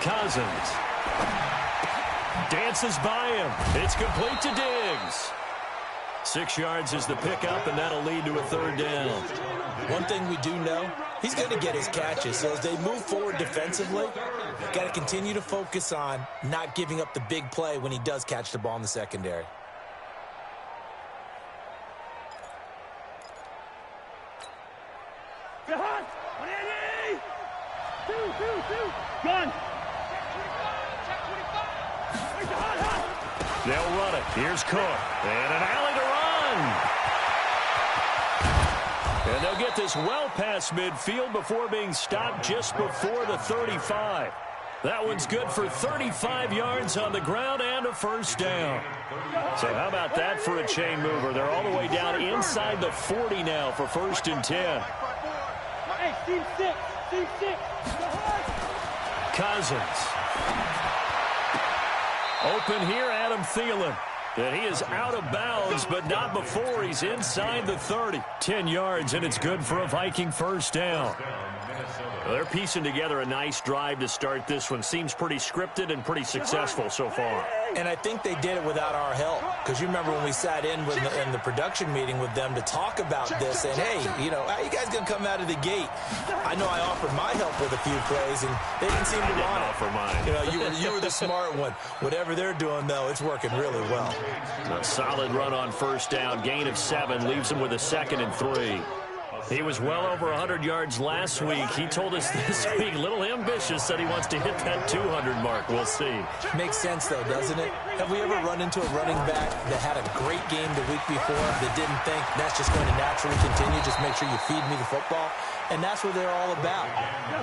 Cousins. Dances by him. It's complete to Diggs. 6 yards is the pickup, and that'll lead to a third down. One thing we do know, he's going to get his catches. So as they move forward defensively, got to continue to focus on not giving up the big play when he does catch the ball in the secondary. Gun. They'll run it. Here's Cook. And an alley to run. And they'll get this well past midfield before being stopped just before the 35. That one's good for 35 yards on the ground and a first down. So how about that for a chain mover? They're all the way down inside the 40 now for 1st and 10. Hey, team 6. Team 6. Cousins. Open here, Adam Thielen. And he is out of bounds, but not before he's inside the 30. 10 yards, and it's good for a Viking first down. They're piecing together a nice drive to start this one. Seems pretty scripted and pretty successful so far. And I think they did it without our help. Because you remember when we sat in the production meeting with them to talk about this, saying, hey, you know, how you guys going to come out of the gate? I know I offered my help with a few plays, and they didn't seem to want it. Offer mine. You know, you were the smart one. Whatever they're doing, though, it's working really well. A solid run on first down. Gain of 7 leaves him with a 2nd and 3. He was well over 100 yards last week. He told us this week, a little ambitious, said he wants to hit that 200 mark. We'll see. Makes sense, though, doesn't it? Have we ever run into a running back that had a great game the week before that didn't think that's just going to naturally continue? Just make sure you feed me the football. And that's what they're all about.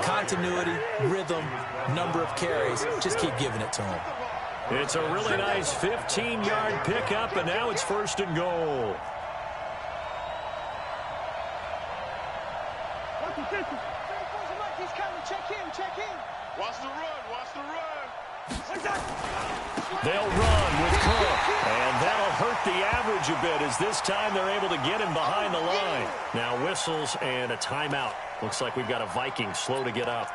Continuity, rhythm, number of carries. Just keep giving it to them. It's a really nice 15-yard pickup, and now it's 1st and goal. Watch the run. They'll run with Cook, and that'll hurt the average a bit as this time they're able to get him behind the line. Now whistles and a timeout. Looks like we've got a Viking slow to get up.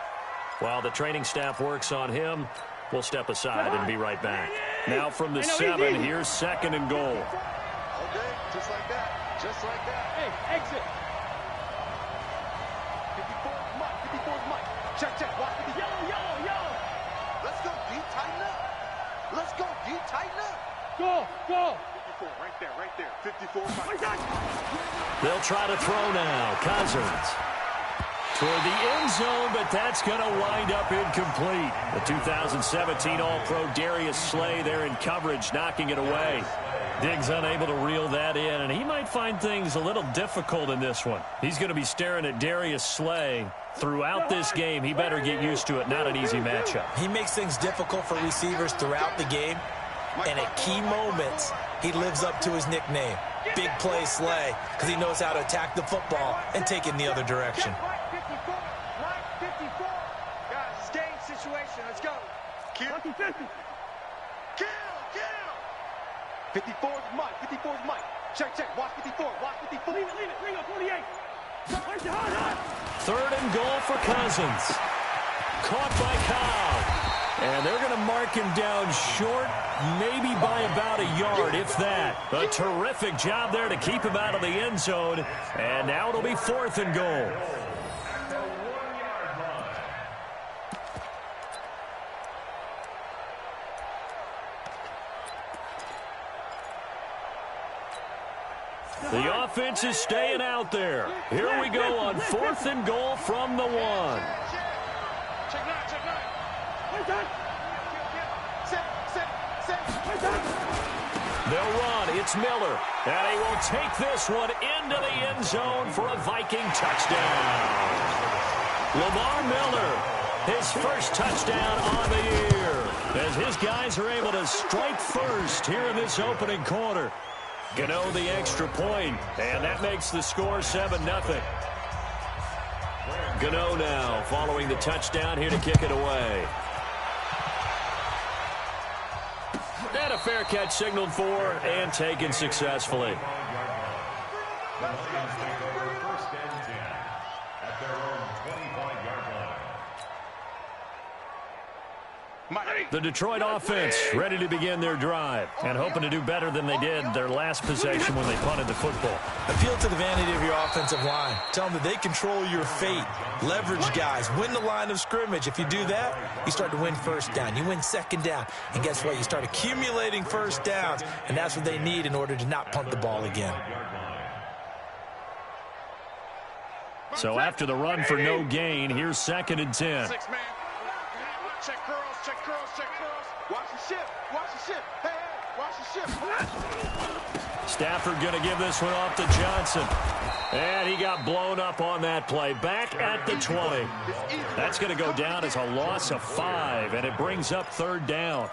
While the training staff works on him, we'll step aside and be right back. Now from the 7, here's 2nd and goal. Okay, just like that. Just like that. Hey, exit. 54's Mike. Check. Watch the Yellow. Let's go, D. Tighten up. Let's go, D. Tighten up. Go. 54, right there. 54, Mike. They'll try to throw now. Cousins toward the end zone, but that's going to wind up incomplete. The 2017 All-Pro Darius Slay there in coverage, knocking it away. Diggs unable to reel that in, and he might find things a little difficult in this one. He's going to be staring at Darius Slay throughout this game. He better get used to it. Not an easy matchup. He makes things difficult for receivers throughout the game, and at key moments, he lives up to his nickname, Big Play Slay, because he knows how to attack the football and take it in the other direction. 54. Guys, it's game situation. Let's go. Kill. 54's Mike. Check. Watch 54. Leave it. Bring up 48. 3rd and goal for Cousins. Caught by Cobb. And they're going to mark him down short, maybe by about a yard, if that. A terrific job there to keep him out of the end zone. And now it'll be 4th and goal. The offense is staying out there. Here we go on 4th and goal from the 1. Check nine. They'll run. It's Miller. And he will take this one into the end zone for a Viking touchdown. Lamar Miller, his first touchdown on the year, as his guys are able to strike first here in this opening quarter. Gano the extra point, and that makes the score 7-0. Gano now following the touchdown here to kick it away. And a fair catch signaled for and taken successfully. The Detroit offense ready to begin their drive and hoping to do better than they did their last possession when they punted the football. Appeal to the vanity of your offensive line. Tell them that they control your fate. Leverage guys. Win the line of scrimmage. If you do that, you start to win first down. You win second down. And guess what? You start accumulating first downs. And that's what they need in order to not punt the ball again. So after the run for no gain, here's 2nd and 10. Check curls, check curls, check curls. Watch the ship, watch the ship. Hey, hey, watch the ship. Stafford going to give this one off to Johnson. And he got blown up on that play. Back at the 20. That's going to go down as a loss of 5, and it brings up 3rd down.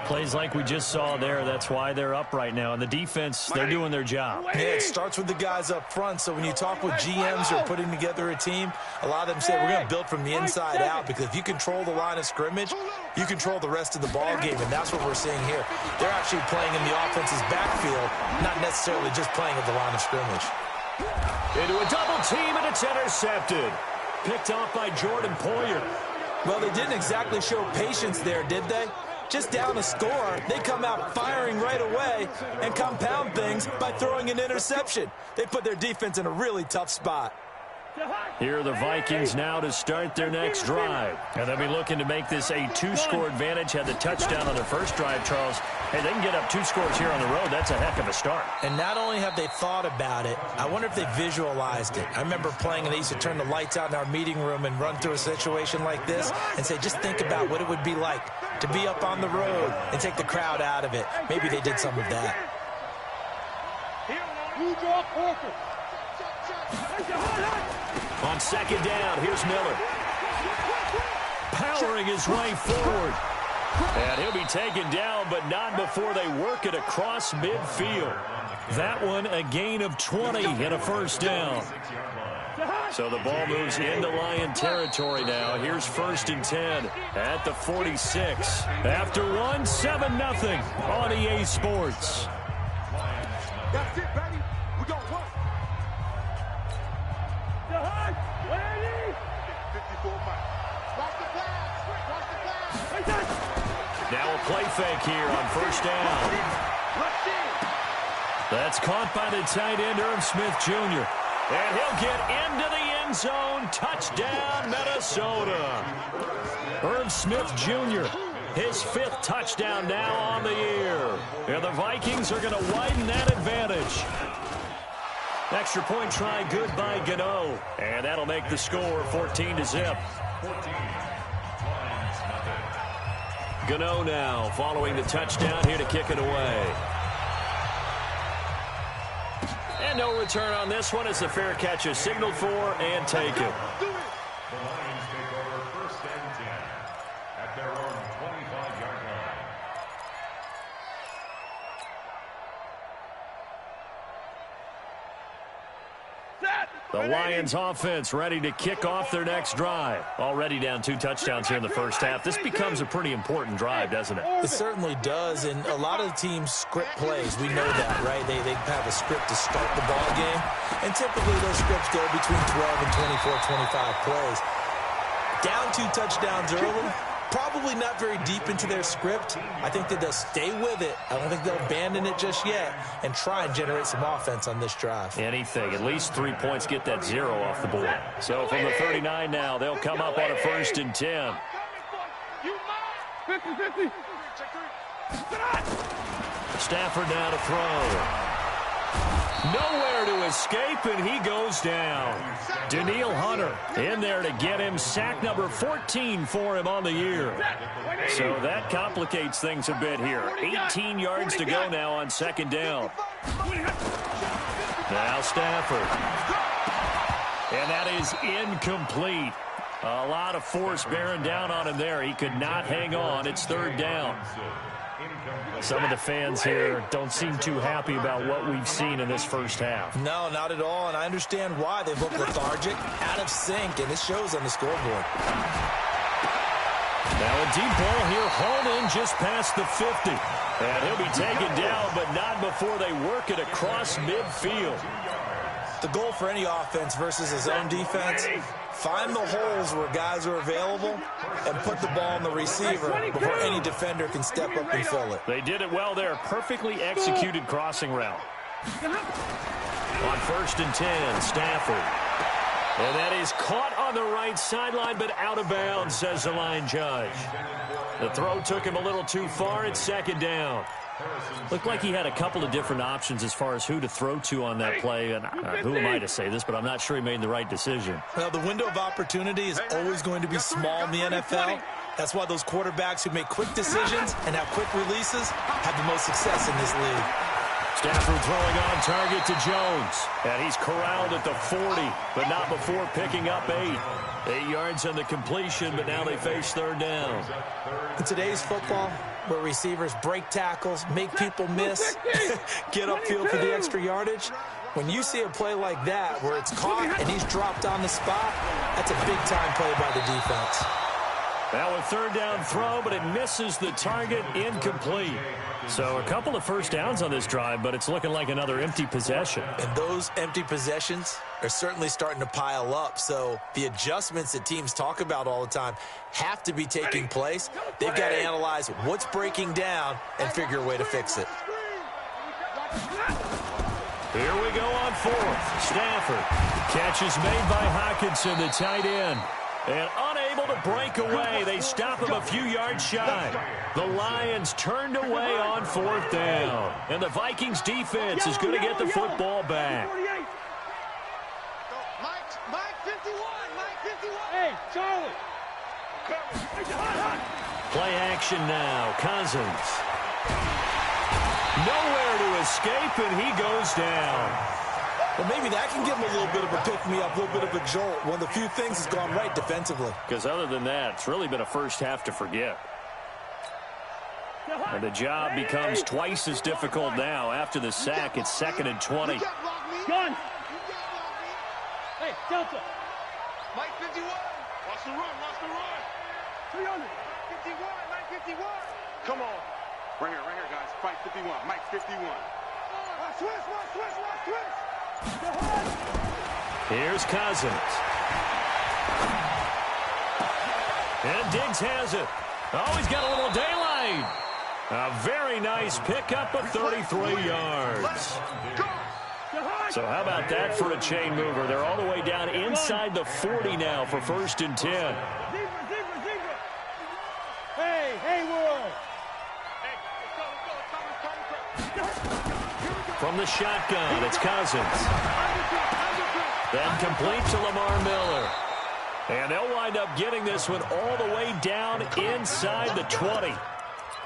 Plays like we just saw there. That's why they're up right now. And the defense, they're doing their job. Yeah, it starts with the guys up front. So when you talk with GMs who are putting together a team, a lot of them say we're going to build from the inside out, because if you control the line of scrimmage, you control the rest of the ball game, and that's what we're seeing here. They're actually playing in the offense's backfield, not necessarily just playing at the line of scrimmage. Into a double team, and it's intercepted. Picked off by Jordan Poyer. Well, they didn't exactly show patience there, did they? Just down a score, they come out firing right away and compound things by throwing an interception. They put their defense in a really tough spot. Here are the Vikings now to start their next drive. And they'll be looking to make this a 2-score advantage. Had the touchdown on their first drive, Charles. Hey, they can get up 2 scores here on the road. That's a heck of a start. And not only have they thought about it, I wonder if they visualized it. I remember playing, and they used to turn the lights out in our meeting room and run through a situation like this and say, just think about what it would be like to be up on the road and take the crowd out of it. Maybe they did some of that. On 2nd down, here's Miller. Powering his way forward. And he'll be taken down, but not before they work it across midfield. That one, a gain of 20 and a first down. So the ball moves into Lion territory now. Here's 1st and 10 at the 46. After one, 7-0 on EA Sports. That's it, baby. We gon' work. 54 miles. Watch the pass. Watch the pass. Now a play fake here on 1st down. That's caught by the tight end, Irv Smith Jr. And he'll get into the end zone. Touchdown, Minnesota. Irv Smith Jr., his 5th touchdown now on the year. And the Vikings are going to widen that advantage. Extra point try good by Gano. And that'll make the score 14-0. Gano now following the touchdown here to kick it away. And no return on this one as the fair catch is signaled for and taken. The Lions offense ready to kick off their next drive. Already down 2 touchdowns here in the first half. This becomes a pretty important drive, doesn't it? It certainly does, and a lot of the teams script plays. We know that, right? They have a script to start the ball game, and typically those scripts go between 12 and 24, 25 plays. Down 2 touchdowns early, probably not very deep into their script. I think that they'll stay with it. I don't think they'll abandon it just yet and try and generate some offense on this drive. Anything. At least 3 points, get that 0 off the board. So from the 39 now, they'll come up on a 1st and 10. 50-50. Stafford now to throw. Nowhere to escape, and he goes down. Daniil Hunter in there to get him. Sack number 14 for him on the year. So that complicates things a bit here. 18 yards to go now on 2nd down. Now Stafford. And that is incomplete. A lot of force bearing down on him there. He could not hang on. It's 3rd down. Some of the fans here don't seem too happy about what we've seen in this first half. No, not at all, and I understand why. They've looked lethargic, out of sync, and it shows on the scoreboard. Now a deep ball here, hauled in just past the 50. And he'll be taken down, but not before they work it across midfield. The goal for any offense versus his own defense, Find the holes where guys are available and put the ball in the receiver before any defender can step up and fill it. They did it well there. Perfectly executed crossing route. On 1st and 10, Stafford. And that is caught on the right sideline, but out of bounds, says the line judge. The throw took him a little too far. It's 2nd down. Looked like he had a couple of different options as far as who to throw to on that play. And who am I to say this, but I'm not sure he made the right decision. Well, the window of opportunity is always going to be small in the NFL. That's why those quarterbacks who make quick decisions and have quick releases have the most success in this league. Stafford throwing on target to Jones. And he's corralled at the 40, but not before picking up 8. 8 yards on the completion, but now they face 3rd down. In today's football, where receivers break tackles, make people miss, get upfield for the extra yardage, when you see a play like that where it's caught and he's dropped on the spot, that's a big-time play by the defense. Now a 3rd down throw, but it misses the target, incomplete. So a couple of first downs on this drive, but it's looking like another empty possession. And those empty possessions are certainly starting to pile up. So the adjustments that teams talk about all the time have to be taking place. They've got to analyze what's breaking down and figure a way to fix it. Here we go on 4th. Stafford. Catch is made by Hockenson, the tight end. And unable to break away. They stop him a few yards shy. The Lions turned away on 4th down. And the Vikings defense is going to get the football back. Mike 51. Hey, Charlie. Play action now. Cousins. Nowhere to escape, and he goes down. Well, maybe that can give him a little bit of a pick-me-up, a little bit of a jolt. One of the few things that's gone right defensively. Because other than that, it's really been a first half to forget. And the job becomes twice as difficult now. After the sack, it's 2nd and 20. Gun. Hey, Delta. Mike 51. Watch the run. 300. 51. Come on. Right here, guys. Fight 51. Mike 51. Switch. Here's Cousins. And Diggs has it. Oh, he's got a little daylight. A very nice pickup of 33 yards. So how about that for a chain mover? They're all the way down inside the 40 now for 1st and 10. Zebra. Hey, Haywood. From the shotgun, it's Cousins. Then complete to Lamar Miller. And they'll wind up getting this one all the way down inside the 20.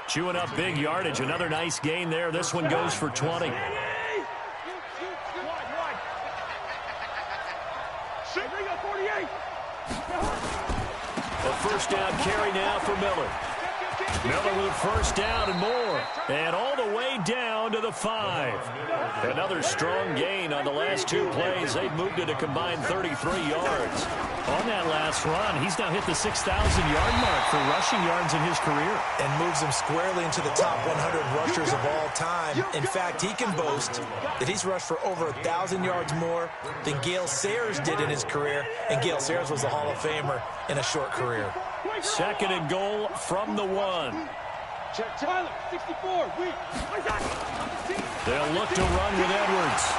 Chewing up big yardage. Another nice gain there. This one goes for 20. A first down carry now for Miller. Miller with a first down and more. And all the way down to the 5. Another strong gain on the last 2 plays. They've moved it a combined 33 yards. On that last run, he's now hit the 6,000-yard mark for rushing yards in his career. And moves him squarely into the top 100 rushers of all time. In fact, he can boast that he's rushed for over 1,000 yards more than Gale Sayers did in his career. And Gale Sayers was a Hall of Famer in a short career. 2nd and goal from the 1. Tyler, 64, They'll look to run with Edwards.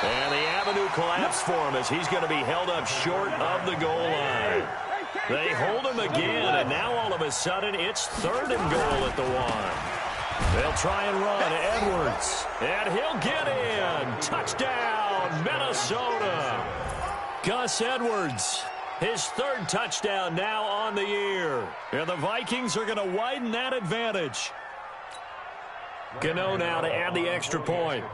And the avenue collapsed for him as he's going to be held up short of the goal line. They hold him again, and now all of a sudden it's 3rd and goal at the 1. They'll try and run. Edwards. And he'll get in. Touchdown, Minnesota. Gus Edwards. His 3rd touchdown now on the year. And the Vikings are going to widen that advantage. Gano now to add the extra point.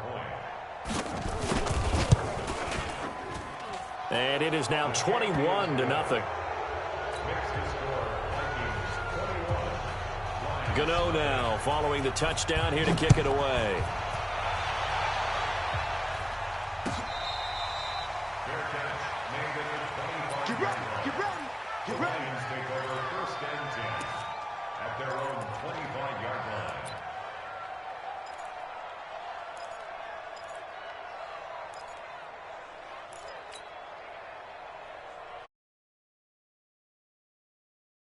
And it is now 21-0. Gano now following the touchdown here to kick it away.